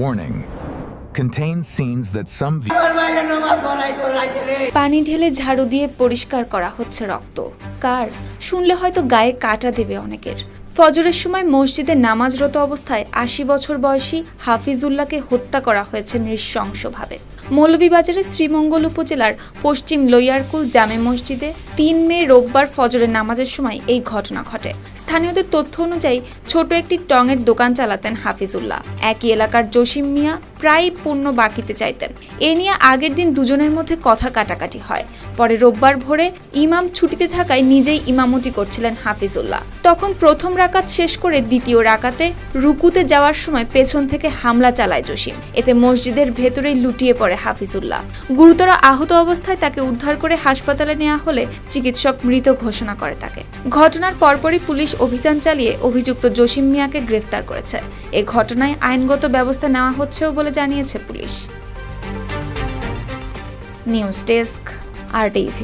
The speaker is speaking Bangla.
Warning. Contains scenes that some পানি ঢেলে ঝাড়ু দিয়ে পরিষ্কার করা হচ্ছে রক্ত। কার? শুনলে হয়তো গায়ে কাটা দেবে অনেকের। ফজরের সময় মসজিদে নামাজরত অবস্থায় ৮০ বছর বয়সী হাফিজুল্লাহকে হত্যা করা হয়েছে নৃশংসভাবে। মৌলভীবাজারের শ্রীমঙ্গল উপজেলার পশ্চিম লইয়ারকুল জামে মসজিদে ৩ মে রোববার ফজরের নামাজের সময় এই ঘটনা ঘটে। স্থানীয়দের তথ্য অনুযায়ী ছোট একটি টঙের দোকান চালাতেন হাফিজুল্লাহ। একই এলাকার জসিম মিয়া প্রায় পণ্য বাকিতে চাইতেন। এ নিয়ে আগের দিন দুজনের মধ্যে কথা কাটাকাটি হয়। পরে রোববার ভোরে ইমাম ছুটিতে থাকায় নিজেই ইমামতি করছিলেন হাফিজুল্লাহ। তখন প্রথম রাকাত শেষ করে দ্বিতীয় রাকাতে রুকুতে যাওয়ার সময় পেছন থেকে হামলা চালায় জসিম। এতে মসজিদের ভেতরেই লুটিয়ে পড়ে হাফিজুল্লাহ। গুরুতর আহত অবস্থায় তাকে উদ্ধার করে হাসপাতালে নেওয়া হলে চিকিৎসক মৃত ঘোষণা করে তাকে। ঘটনার পরপরই পুলিশ অভিযান চালিয়ে অভিযুক্ত জসিম মিয়াকে গ্রেফতার করেছে। এ ঘটনায় আইনগত ব্যবস্থা নেওয়া হচ্ছেও বলে জানিয়েছে পুলিশ। News desk, RTV।